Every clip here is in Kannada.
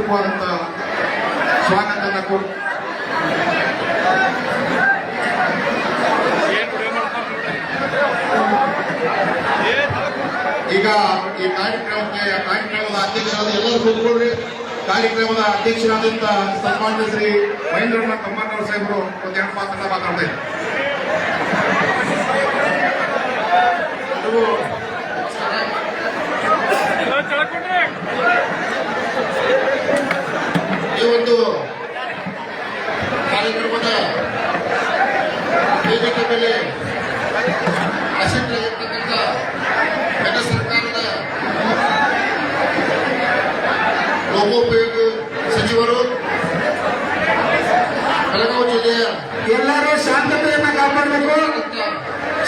ಹೃತ್ಪೂರ್ವಕವಾದಂಥ ಸ್ವಾಗತವನ್ನು ಕೊಟ್ಟು ಈಗ ಈ ಕಾರ್ಯಕ್ರಮದ ಅಧ್ಯಕ್ಷರಾದ ಎಲ್ಲರೂ ಕೂತ್ಕೊಳ್ರಿ. ಕಾರ್ಯಕ್ರಮದ ಅಧ್ಯಕ್ಷರಾದಂಥ ಸನ್ಮಾನ್ಯ ಶ್ರೀ ಮಹೇಂದ್ರನಾಥ್ ತಮ್ಮಣ್ಣವ್ರ ಸಾಹೇಬರು ಒಂದೆರಡು ಮಾತನ್ನ ಮಾತಾಡ್ತಾ ಇದ್ದಾರೆ. ಈ ಒಂದು ಕಾರ್ಯಕ್ರಮದ ವೇದಿಕೆ ಮೇಲೆ ಆಸಕ್ತರಾಗಿರ್ತಕ್ಕಂಥ ಕೇಂದ್ರ ಸರ್ಕಾರದ ಲೋಕೋಪಯೋಗಿ ಸಚಿವರು, ಬೆಳಗಾವಿ ಜಿಲ್ಲೆಯ ಎಲ್ಲರೂ ಶಾಂತತೆಯನ್ನ ಕಾಪಾಡಬೇಕು.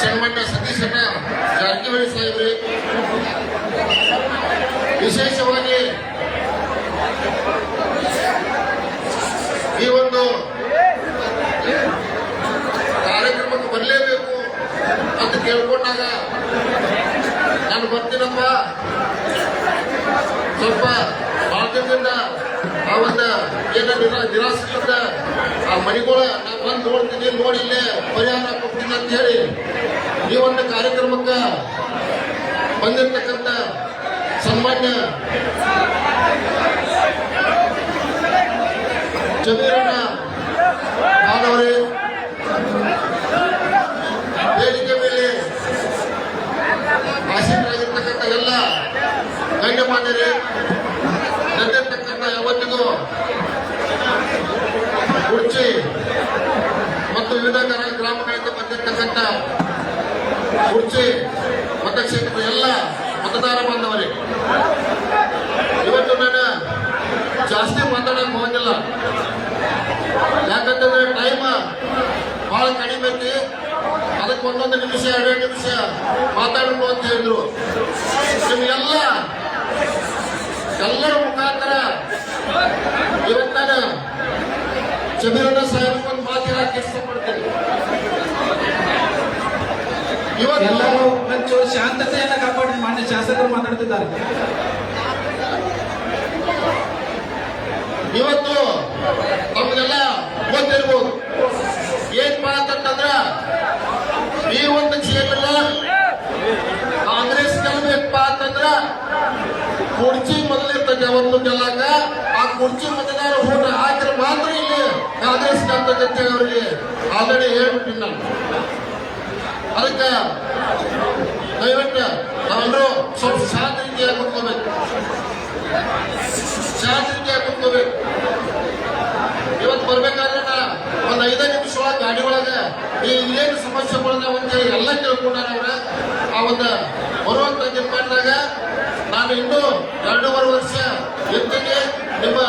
ಸನ್ಮಾನ್ಯ ಸತೀಶಣ್ಣ ಜಾರಕಿಹೊಳಿ ಸಾಹೇಬ್ರಿ, ವಿಶೇಷವಾಗಿ ಈ ಒಂದು ಕಾರ್ಯಕ್ರಮಕ್ಕೆ ಬರಲೇಬೇಕು ಅಂತ ಕೇಳ್ಕೊಂಡಾಗ ನಾನು ಬರ್ತೀನಪ್ಪ, ಸ್ವಲ್ಪ ಭಾಳ ದಿನದಿಂದ ಆ ಒಂದು ಏನ ನಿರಾಶ್ರಿತ ಆ ಮನೆಗಳ ನಾನು ಬಂದು ನೋಡ್ತೀನಿ, ನೋಡಿ ಇಲ್ಲೇ ಪರಿಹಾರ ಕೊಡ್ತೀನಿ ಅಂತ ಹೇಳಿ ಈ ಒಂದು ಕಾರ್ಯಕ್ರಮಕ್ಕೆ ಬಂದಿರತಕ್ಕಂಥ ಸನ್ಮಾನ್ಯ ಜಮೀರಣ್ಣ ಅವರೇ, ವೇದಿಕೆ ಮೇಲೆ ಆಸೀನರಾಗಿರ್ತಕ್ಕಂಥ ಎಲ್ಲ ಗಣ್ಯಮಾನ್ಯರೇ, ನಡೆದಿರ್ತಕ್ಕಂಥ ಯಾವತ್ತಿಗೂ ಕುರ್ಚಿ ಮತ್ತು ವಿವಿಧ ಗ್ರಾಮಗಳಿಂದ ಬಂದಿರತಕ್ಕಂಥ ಕುರ್ಚಿ ಮತಕ್ಷೇತ್ರದ ಎಲ್ಲ ಮತದಾರ ಬಾಂಧವರೇ, ಇವತ್ತು ನಾನು ಜಾಸ್ತಿ ಮಾತಾಡಕ್ಕೆ ಹೋಗಿಲ್ಲ. ಯಾಕಂತಂದ್ರೆ ಟೈಮ್ ಬಹಳ ಕಡಿಮೆ ಐತಿ. ಅದಕ್ಕೆ ಒಂದೊಂದು ನಿಮಿಷ 2 ನಿಮಿಷ ಮಾತಾಡಬೇಕು ಅಂತ ಹೇಳಿದ್ರು. ನಿಮ್ಗೆಲ್ಲ ಎಲ್ಲರ ಮುಖಾಂತರ ಇವತ್ತು ನಾನು ಜಮೀರಣ್ಣ ಸಾಹೇಬ್ರಿಗೆ ಒಂದು ಮಾತು ಹೇಳಕ್ಕೆ ಇಷ್ಟಪಡ್ತೀನಿ. ಎಲ್ಲರೂ ಒಂಚೂರು ಶಾಂತತೆಯನ್ನ ಕಾಪಾಡಿ. ಮಾನ್ಯ ಶಾಸಕರು ಮಾತಾಡ್ತಿದ್ದಾರೆ. ಇವತ್ತು ನಮಗೆಲ್ಲ ಗೊತ್ತಿರ್ಬೋದು ಏನ್ ಅಂತಂದ್ರ ಈ ಒಂದು ಕ್ಷೇತ್ರ ಕಾಂಗ್ರೆಸ್ ಗೆಲ್ಲಬೇಕಪ್ಪ ಅಂತಂದ್ರ ಕುರ್ಚಿ ಮೊದಲಿರ್ತದೆ. ಅವತ್ತು ಗೆಲ್ಲಾಕ ಆ ಕುರ್ಚಿ ಮತದಾರ ಓಟ ಹಾಕಿದ್ರೆ ಮಾತ್ರ ಇಲ್ಲಿ ಕಾಂಗ್ರೆಸ್ ಗೆಲ್ತಕ್ಕಂತ ಅವರಿಗೆ ಆಲ್ರೆಡಿ ಹೇಳ್ಬಿಟ್ಟಿನಿ ನಾನು. ಅದಕ್ಕೆ ದಯವಿಟ್ಟು ನಾವೆಲ್ಲರೂ ಸ್ವಲ್ಪ ಶಾಂತ ರೀತಿಯಾಗಿ ಕುತ್ಕೋಬೇಕು, ಶಾಂತ ರೀತಿಯಾಗಿ ಕುತ್ಕೋಬೇಕು. ಇವತ್ತು ಬರ್ಬೇಕಾದ್ರೆ ಒಂದು 5 ನಿಮಿಷ ಒಳಗೆ ಗಾಡಿ ಒಳಗೆ ಇಲ್ಲೇನು ಸಮಸ್ಯೆಗಳನ್ನ ಅಂತೇಳಿ ಎಲ್ಲ ಕೇಳ್ಕೊಂಡಾರ ಅವ್ರ. ಆ ಒಂದು ಬರುವಂತ ನಿರ್ಮಾಣದಾಗ ನಾನು ಇನ್ನೂ 2.5 ವರ್ಷ ಇರ್ತೀನಿ. ನಿಮ್ಮ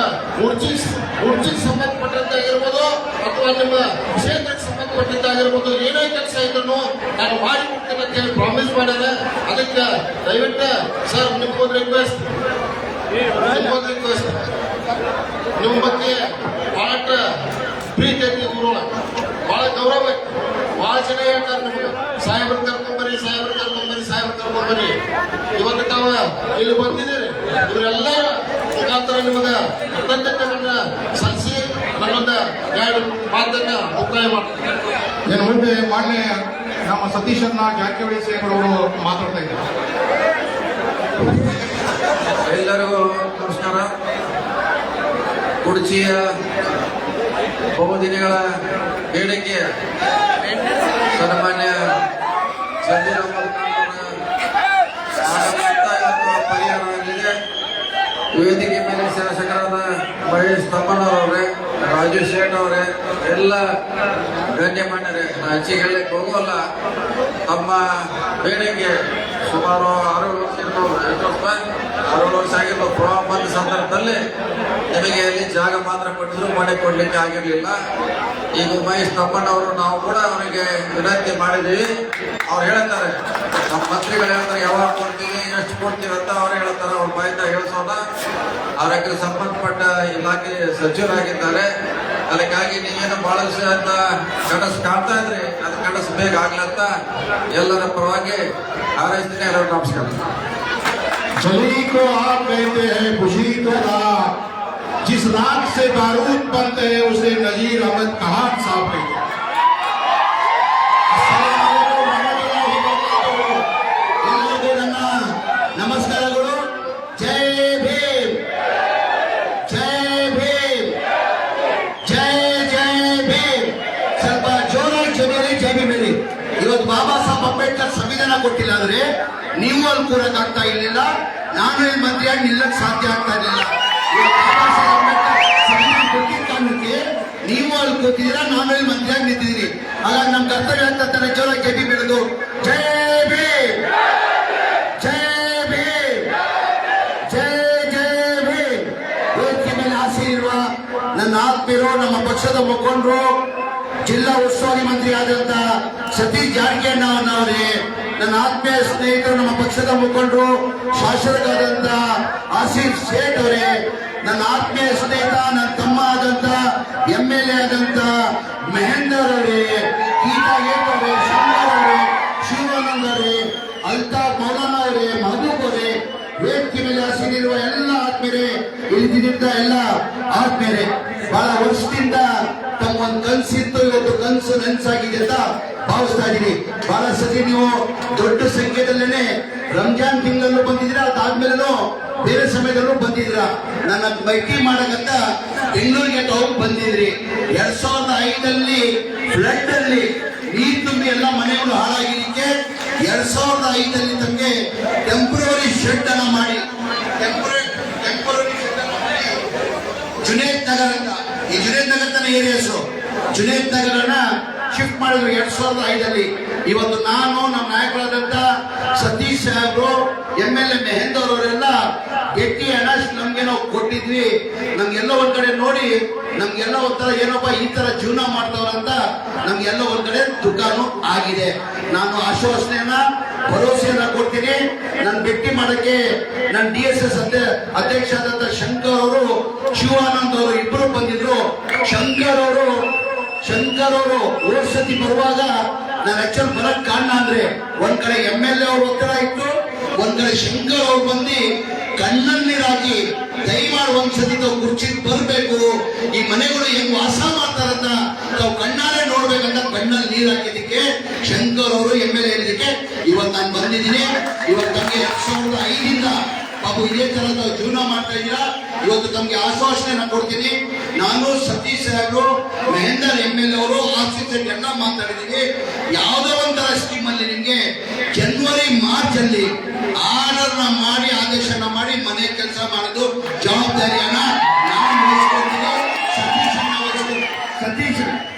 ಉರ್ಜಿಗೆ ಸಂಬಂಧಪಟ್ಟಂತಾಗಿರ್ಬೋದು ಅಥವಾ ನಿಮ್ಮ ಕ್ಷೇತ್ರಕ್ಕೆ ಸಂಬಂಧಪಟ್ಟಂತಾಗಿರ್ಬೋದು, ಏನೇ ಕೆಲಸ ಇದ್ರು ನಾನು ಮಾಡಿ ಕೊಡ್ತೇನೆ ಅಂತ ಹೇಳಿ ಪ್ರಾಮಿಸ್ ಮಾಡ್ಯಾರ. ಅದಕ್ಕೆ ದಯವಿಟ್ಟು ಸರ್ ನಿಮ್ಗೊಂದು ರಿಕ್ವೆಸ್ಟ್, ನಿಮ್ಮ ಬಗ್ಗೆ ಬಹಳಷ್ಟು ಪ್ರೀತಿ ಐತಿ, ಗುರುಗಳ ಬಹಳ ಗೌರವ ಐತಿ. ಬಹಳ ಜನ ಹೇಳ್ತಾರೆ ನಿಮ್ಗೆ ಸಾಹೇಬ್ರು ಕರ್ಕೊಂಬರಿ, ಸಾಹೇಬ್ರು ಕರ್ಕೊಂಬರಿ, ಸಾಹೇಬ್ರು ಕರ್ಕೊಂಬರಿ. ಇವತ್ತು ತಾವು ಇಲ್ಲಿ ಬಂದಿದ್ದೀರಿ. ಇವರೆಲ್ಲರ ಮುಖಾಂತರ ನಿಮಗೆ ಕೃತಜ್ಞತೆಗಳನ್ನ ಸಲ್ಲಿಸಿ ನನ್ನೊಂದು 2 ಮಾತನ್ನ ಮುಕ್ತಾಯ ಮಾಡ್ತಾರೆ. ಇನ್ನು ಮುಂದೆ ಮಾನ್ಯ ನಮ್ಮ ಸತೀಶಣ್ಣ ಜಾರಕಿಹೊಳಿ ಸಾಹೇಬರವರು ಮಾತಾಡ್ತಾ ಇದ್ದಾರೆ. ಎಲ್ಲರಿಗೂ ನಮಸ್ಕಾರ. ಕುರ್ಚಿಯ ಬಹುದಿನಗಳ ಬೇಡಿಕೆ ಸನ್ಮಾನ್ಯ ಪರಿಹಾರ ಆಗಿದೆ. ವೇದಿಕೆ ಮೇಲೆ ಶಾಸಕರಾದ ಮಹೇಶ್ ತಮ್ಮಣ್ಣವರವರೇ, ರಾಜು ಶೇಟ್ ಅವರೇ, ಎಲ್ಲ ಗಣ್ಯಮಾನ್ಯರೇ, ಹಂಚಿಗೆ ಹೇಳಕ್ಕೆ ಹೋಗೋಲ್ಲ. ತಮ್ಮ ಬೇಡಿಕೆ ಸುಮಾರು 6 ವರ್ಷ ಆಗಿರ್ಬೋದು. ಪ್ರವಾಹ ಬಂದ ಸಂದರ್ಭದಲ್ಲಿ ನಿಮಗೆ ಅಲ್ಲಿ ಜಾಗ ಮಾತ್ರ ಕೊಟ್ಟಿದ್ರು, ಮನೆ ಕೊಡ್ಲಿಕ್ಕೆ ಆಗಿರ್ಲಿಲ್ಲ. ಈಗ ಮಹೇಶ್ ತಮ್ಮಣ್ಣವರು ನಾವು ಕೂಡ ಅವರಿಗೆ ವಿನಂತಿ ಮಾಡಿದ್ದೀವಿ. ಅವ್ರು ಹೇಳ್ತಾರೆ, ನಮ್ಮ ಮಂತ್ರಿಗಳು ಹೇಳ್ತಾರೆ ಯಾವಾಗ ಕೊಡ್ತೀವಿ, ಎಷ್ಟು ಕೊಡ್ತೀವಿ ಅಂತ ಅವ್ರು ಹೇಳ್ತಾರೆ. ಅವ್ರ ಬಾಯಿಂದ ಹೇಳ್ಸೋಣ. ಅವರಿಗೆ ಸಂಬಂಧಪಟ್ಟ ಇಲಾಖೆ ಸಚಿವರಾಗಿದ್ದಾರೆ. ಅದಕ್ಕಾಗಿ ನೀವೇನು ಬಹಳ ಅಂತ ಕನಸು ಕಾಣ್ತಾ ಇದ್ರಿ, ಅದು ಕನಸು ಬೇಗ ಆಗ್ಲಂತ ಎಲ್ಲರ ಪರವಾಗಿ ಹಾರೈಸ್ತೀನಿ. ಎಲ್ಲರಿಗೂ ನಮಸ್ಕಾರ. जली को आप कहते हैं खुशी तो आप, जिस राख से बारूद बनते हैं उसे नजीर अहमद कहान साहब ने ಎಲ್ಲರಿಗೂ ನನ್ನ ನಮಸ್ಕಾರಗಳು. ಜೈ ಭೀಮ್, ಜೈ ಭೀಮ್, ಜೈ ಜೈ ಭೀಮ್. ಸ್ವಲ್ಪ ಜೋರಾಗಿ ಜಮೀರಿ ಜೈ ಭೀಮ್ ಹೇಳಿ. ಇವತ್ತು ಬಾಬಾ ಸಾಹೇಬ್ ಅಂಬೇಡ್ಕರ್ ಸಂವಿಧಾನ ಕೊಟ್ಟಿಲ್ಲ ಅಂದ್ರೆ ನೀವು ಅಲ್ಲಿ ಕೂರಕ್ ಆಗ್ತಾ ಇರ್ಲಿಲ್ಲ, ನಾನು ಇಲ್ಲಿ ಮಂತ್ರಿಯಾಗಿ ನಿಲ್ಲಕ್ ಸಾಧ್ಯ ಆಗ್ತಾ ಇರ್ಲಿಲ್ಲ. ಇವತ್ತು ಬಾಬಾ ಸಾಹೇಬ್ ಅಂಬೇಡ್ಕರ್ ಸಂವಿಧಾನ ಕೊಟ್ಟಿದ್ದ ಕಾರಣಕ್ಕೆ ನೀವು ಅಲ್ಲಿ ಕೂತಿದ್ದೀರಾ, ನಾನು ಇಲ್ಲಿ ಮಂತ್ರಿಯಾಗಿ ನಿಂತಿದ್ದೀನಿ. ಹಾಗಾಗಿ ನಮ್ ಕರ್ತವ್ಯ ಅಂತ ಜೋರಾಗಿ ಜೈ ಭೀಮ್ ಹೇಳೋದು. ಜೈ ಭೀಮ್, ಜೈ ಭೀಮ್, ಜೈ ಜೈ ಭೀಮ್. ವೇದಿಕೆ ಮೇಲೆ ಆಸೀನಿರುವ ನನ್ನ ಆತ್ಮೀಯರು, ನಮ್ಮ ಪಕ್ಷದ ಮುಖಂಡರು, ಜಿಲ್ಲಾ ಉಸ್ತುವಾರಿ ಮಂತ್ರಿ ಆದಂತ ಸತೀಶ್ ಜಾರಕಿಹೊಳಿ ಅವರೇ, ನನ್ನ ಆತ್ಮೀಯ ಸ್ನೇಹಿತರು, ನಮ್ಮ ಪಕ್ಷದ ಮುಖಂಡರು, ಶಾಸಕರಾದಂತ ಆಸಿಫ್ ಶೇಖ್ ಅವರೇ, ನನ್ನ ಆತ್ಮೀಯ ಸ್ನೇಹಿತ, ನನ್ನ ತಮ್ಮ ಆದಂತ MLA ಆದಂತ ಮಹೇಂದರ್ ಅವರೇ, ಗೀತಾ ಗೇಟ್ ಅವರೇ, ಶಂಕರ್ ಅವರೇ, ಶಿವಾನಂದ್ ಅವರೇ, ಅಲ್ತಾಫ್ ಮೌಲಾನಾ ಅವರೇ, ಮಹಬೂಬ್ ಅವರೇ, ವೇದಿಕೆ ಮೇಲೆ ಹಸಿರಿರುವ ಎಲ್ಲ ಆತ್ಮೀಯರೇ, ಇಳಿದಿದ್ದ ಎಲ್ಲ ಆತ್ಮೀಯರೇ, ಬಹಳ ವರ್ಷದಿಂದ ತಮ್ಮೊಂದು ಕನಸಿತ್ತು, ಇವತ್ತು ಕನಸು ನನಸಾಗಿದೆ ಅಂತ ಭಾವಿಸ್ತಾ ಇದ್ದೀನಿ. ಬಹಳ ಸತಿ ನೀವು ದೊಡ್ಡ ಸಂಖ್ಯೆದಲ್ಲೇನೆ ರಂಜಾನ್ ತಿಂಗಳಲ್ಲೂ ಬಂದಿದ್ದೀರಾ, ಅದಾದ್ಮೇಲೂ ಬೇರೆ ಸಮಯದಲ್ಲೂ ಬಂದಿದ್ದೀರಾ. ನನ್ನ ಭೇಟಿ ಮಾಡಕಂತ ಬೆಂಗಳೂರಿಗೆ ತಾವು ಬಂದಿದ್ರಿ. 2005 ಫ್ಲಡ್ ಅಲ್ಲಿ ನೀರು ತುಂಬಿ ಎಲ್ಲ ಮನೆಗಳು ಹಾಳಾಗಿದ್ದಕ್ಕೆ 2005 ತಮಗೆ ಟೆಂಪರರಿ ಶೆಡ್ ಅನ್ನ ಮಾಡಿ, ಜುನೇದ್ ನಗರ್ ಅಂತ, ಈ ಜುನೇದ್ ನಗರ್ ತನ್ನ ಏರಿಯಾಸ್ ಜುನೇದ್ ನಗರನ್ನ ಶಿಫ್ಟ್ ಮಾಡಿದ್ರು 2005. ಇವತ್ತು ನಾನು, ನಮ್ಮ ನಾಯಕರಾದಂತ ಸತೀಶ್ ಸಾಹೇಬ್ರು, MLA ಮಹೇಂದರ್ ಅವರೆಲ್ಲ ಗಟ್ಟಿ ಹಣ ನಮ್ಗೆ ನಾವು ಕೊಟ್ಟಿದ್ವಿ. ನಮ್ಗೆಲ್ಲ ಒಂದ್ ಕಡೆ ನೋಡಿ ನಮ್ಗೆಲ್ಲ ಒಂಥರ ಏನಪ್ಪ ಈ ತರ ಜೀವನ ಮಾಡ್ತಾವ್ರಂತ ನಮ್ಗೆಲ್ಲ ಒಂದ್ ಕಡೆ ದುಃಖನೂ ಆಗಿದೆ. ನಾನು ಆಶ್ವಾಸನೆಯನ್ನ, ಭರವಸೆಯನ್ನ ಕೊಡ್ತೀನಿ. ನಾನು ಭೇಟಿ ಮಾಡಕ್ಕೆ ನನ್ನ DSS ಅಧ್ಯಕ್ಷ ಆದಂತ ಶಂಕರ್ ಅವರು, ಶಿವಾನಂದ್ ಅವರು ಇಬ್ಬರು ಬಂದಿದ್ರು. ಶಂಕರ್ ಅವರು ಹೋದ್ ಸತಿ ಬರುವಾಗ ನಾನು ಆಕ್ಚುಲ್ ಬರಕ್ ಕಾರಣ ಅಂದ್ರೆ ಒಂದ್ ಕಡೆ MLA ಅವ್ರ ಒತ್ತಡ ಇತ್ತು, ಒಂದ್ ಕಡೆ ಶಂಕರ್ ಅವ್ರು ಬಂದು ಕಣ್ಣನ್ನೀರಾಗಿ ದಯಮಾಡಿ ಒಂದ್ಸತಿ ತಾವು ಕುರ್ಚಿಗೆ ಬರ್ಬೇಕು, ಈ ಮನೆಗಳು ಹೆಂಗ್ ವಾಸ ಮಾಡ್ತಾರಂತ ತಾವು ಕಣ್ಣಾರೆ ನೋಡ್ಬೇಕಂತ ಕಣ್ಣಲ್ಲಿ ನೀರ್ ಹಾಕಿದ್ದಕ್ಕೆ ಶಂಕರ್ ಅವರು MLA ಹೇಳಿದಕ್ಕೆ ಇವತ್ತು ನಾನು ಬಂದಿದ್ದೀನಿ. ಇವತ್ತು ನಮ್ಗೆ 2005 ಬಾಬು ಇದೇ ತರ ತಾವು ಜೀವನ ಮಾಡ್ತಾ ಇದ್ದೀರಾ. ಇವತ್ತು ತಮ್ಗೆ ಆಶ್ವಾಸನೆ ಕೊಡ್ತೀನಿ. ನಾನು ಸತೀಶ್ ಸಾಹೇಬ್ರು, ಮಹೇಂದರ್ MLA ಅವರು, ಆಫೀಸರ್ ಎಲ್ಲ ಮಾತಾಡಿದೀವಿ. ಯಾವುದೋ ಒಂಥರ ಸ್ಕೀಮ್ ಅಲ್ಲಿ ನಿಮ್ಗೆ ಜನವರಿ ಮಾರ್ಚ್ ಅಲ್ಲಿ ಆರ್ಡರ್ನ ಮಾಡಿ, ಆದೇಶನ ಮಾಡಿ ಮನೆ ಕೆಲಸ ಮಾಡೋದು ಜವಾಬ್ದಾರಿಯನ್ನ ನಾನು ವಹಿಸ್ಕೊಳ್ತೀನಿ.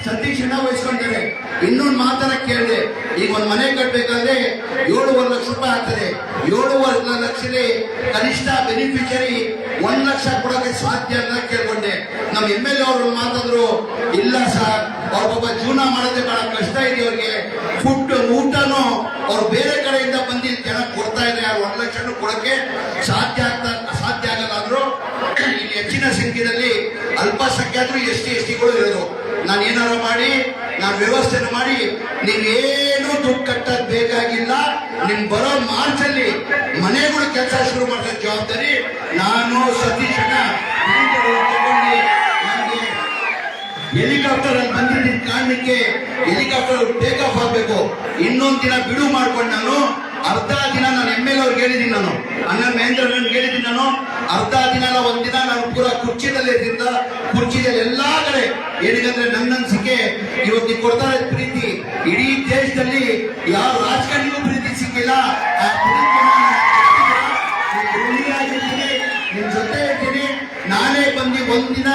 ಸತೀಶ್ ವಹಿಸ್ಕೊಂತಾರೆ. ಇನ್ನೊಂದು ಮಾತನ್ನ ಕೇಳಿದೆ, ಈಗ ಒಂದು ಮನೆ ಕಟ್ಟಬೇಕಾದ್ರೆ 7.5 ಲಕ್ಷ ರೂಪಾಯಿ ಆಗ್ತದೆ. 7.5 ಲಕ್ಷದಲ್ಲಿ ಕನಿಷ್ಠ ಬೆನಿಫಿಷರಿ 1 ಲಕ್ಷ ಕೊಡೋಕೆ ಸಾಧ್ಯ ಅಂತ ಕೇಳ್ಕೊಂಡೆ. ನಮ್ಮ MLA ಅವರು ಮಾತಾದ್ರು, ಇಲ್ಲ ಸರ್, ಅವ್ರ ಪಾಪ ಜೀವನ ಮಾಡೋದೇ ಬಹಳ ಕಷ್ಟ ಇದೆ, ಅವ್ರಿಗೆ ಫುಡ್ ಊಟನು ಅವ್ರು ಬೇರೆ ಕಡೆಯಿಂದ ಬಂದು ಜನ ಕೊಡ್ತಾ ಇದ್ದಾರೆ, 1 ಲಕ್ಷ ಕೊಡಕ್ಕೆ ಸಾಧ್ಯ ಆಗಲ್ಲ ಅಂದ್ರು. ಇಲ್ಲಿ ಹೆಚ್ಚಿನ ಸಂಖ್ಯೆಯಲ್ಲಿ ಅಲ್ಪಸಂಖ್ಯಾತರು ST-STಗಳು ಇರೋದು. ನಾನು ಏನಾರು ಮಾಡಿ, ನಾನು ವ್ಯವಸ್ಥೆನ ಮಾಡಿ, ನೀವೇನು ದುಡ್ಡು ಕಟ್ಟೋದು ಬೇಕಾಗಿಲ್ಲ, ನಿಮ್ ಬರೋ ಮಾರ್ಚ್ ಅಲ್ಲಿ ಮನೆಗಳು ಕೆಲಸ ಶುರು ಮಾಡೋ ಜವಾಬ್ದಾರಿ ನಾನು ಸತೀಶನ ಹೆಲಿಕಾಪ್ಟರ್ ಅಲ್ಲಿ ಬಂದಿದ್ದ ಕಾರಣಕ್ಕೆ ಹೆಲಿಕಾಪ್ಟರ್ ಟೇಕ್ ಆಫ್ ಆಗ್ಬೇಕು. ಇನ್ನೊಂದು ದಿನ ಬಿಡು ಮಾಡ್ಕೊಂಡು ನಾನು ಅರ್ಧ ದಿನ ನಾನು MLA ಅವ್ರಿಗೆ ಹೇಳಿದ್ದೀನಿ, ನಾನು ಅಣ್ಣ ಮಹೇಂದ್ರ ಹೇಳಿದ್ದೀನಿ, ನಾನು ಅರ್ಧ ದಿನ ಅಲ್ಲ ಒಂದಿನ ನಾನು ಪೂರ ಕುರ್ಚಿದಲ್ಲಿ ಎಲ್ಲಾ ಕಡೆ ಏನಂದ್ರೆ ನನ್ನ ಅನ್ಸಿಕೆ ಇವತ್ತು ಕೊಡ್ತಾರೆ ಪ್ರೀತಿ. ಇಡೀ ದೇಶದಲ್ಲಿ ಯಾವ ರಾಜಕಾರಣಿಗೂ ಪ್ರೀತಿ ಸಿಕ್ಕಿಲ್ಲ. ಆ ನಿಮ್ ಜೊತೆ ಇರ್ತೀನಿ. ನಾನೇ ಬಂದು ಒಂದಿನ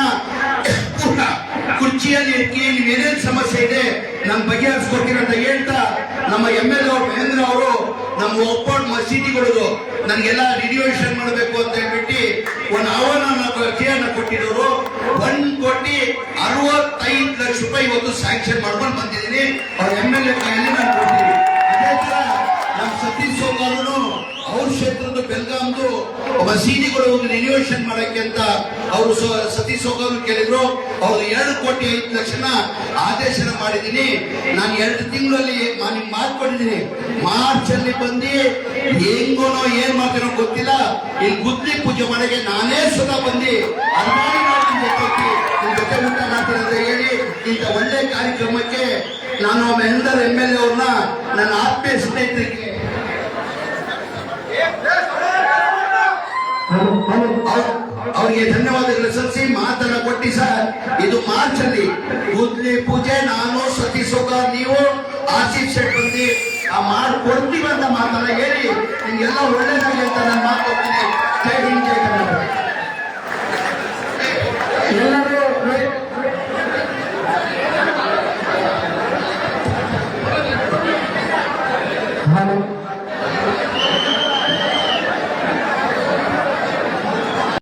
ಕುರ್ಚಿಯಲ್ಲಿ ಇರ್ಕಿ ನೀವೇನೇನು ಸಮಸ್ಯೆ ಇದೆ ನಾನು ಬಗೆಹರಿಸ್ಕೊಡ್ತೀನಿ ಅಂತ ಹೇಳ್ತಾ ನಮ್ಮ MLA ಅವರು ಮಹೇಂದ್ರ ಅವರು ನಮ್ಮ ಒಪ್ಪೋಟ್ ಮಸೀದಿಗಳು ನನಗೆಲ್ಲ ರಿನ್ಯೂವೇಷನ್ ಮಾಡಬೇಕು ಅಂತ ಹೇಳ್ಬಿಟ್ಟು ಒಂದು ಅರ್ಜಿಯನ್ನ ಕೊಟ್ಟಿರೋರು. 1,65 ಲಕ್ಷ ರೂಪಾಯಿ ಇವತ್ತು ಸ್ಯಾಂಕ್ಷನ್ ಮಾಡ್ಕೊಂಡು ಬಂದಿದ್ದೀನಿ. ಅವ್ರ MLA ಕೈಯಲ್ಲಿ ನಾನು ಕೊಡ್ತೀನಿ. ಅದೇ ತರ ನಮ್ಮ ಸತೀಶ್ ಸೋಗಾರನು ಅವ್ರ ಕ್ಷೇತ್ರದ ಬೆಲ್ಗಾಮ್ದು ಮಸೀದಿಗಳು ರಿನ್ಯೂವೇಷನ್ ಮಾಡಕ್ಕೆ ಅಂತ ಅವರು ಸತೀಶ್ ಸೋಗಾರು ಕೇಳಿದ್ರು. ಅವ್ರು 2,05 ಲಕ್ಷ ಆದೇಶನ ಮಾಡಿದ್ದೀನಿ. ನಾನು 2 ತಿಂಗಳಲ್ಲಿ ನಿಮ್ಗೆ ಮಾಡ್ಕೊಂಡಿದ್ದೀನಿ. ಮಾರ್ಚ್ ಅಲ್ಲಿ ಬಂದು ಹೆಂಗೋನೋ ಏನ್ ಮಾಡ್ತೀನೋ ಗೊತ್ತಿಲ್ಲ, ಇಲ್ಲಿ ಗುದ್ಲಿ ಪೂಜೆ ಮನೆಗೆ ನಾನೇ ಸ್ವತಃ ಬಂದು ಅರ್ಮಾಡಿ ನಿಮ್ ಜೊತೆ ಊಟ ಮಾಡ್ತೀನಿ ಅಂತ ಹೇಳಿ ಇಂಥ ಒಳ್ಳೆ ಕಾರ್ಯಕ್ರಮಕ್ಕೆ ನಾನು ಮೆಹಂದರ್ MLA ಅವ್ರನ್ನ ನನ್ನ ಆತ್ಮೀಯ ಸ್ನೇಹಿತರಿಗೆ ಅವರಿಗೆ ಧನ್ಯವಾದಗಳು ಸಲ್ಲಿಸಿ ಮಾತನ್ನ ಕೊಟ್ಟಿ ಸರ್. ಇದು ಮಾರ್ಚ್ ಅಲ್ಲಿ ಗುದ್ಲಿ ಪೂಜೆ, ನಾನು ಸತೀಶ್ ಸೋಗಾರ್, ನೀವು ಆಶೀಶ್ ಶೆಟ್ ಬಂದು ಮಾಡ್ಕೊಡ್ತೀವಿ ಅಂತ ಮಾತನ್ನ ಹೇಳಿ ನಿಮ್ಗೆಲ್ಲ ಒಳ್ಳೇದಾಗಿ ಅಂತ ನಾನು ಮಾತು ಕೊಡ್ತೀನಿ. ಜೈ ಹಿಂದ್, ಜೈ ಕರ್ನಾಟಕ.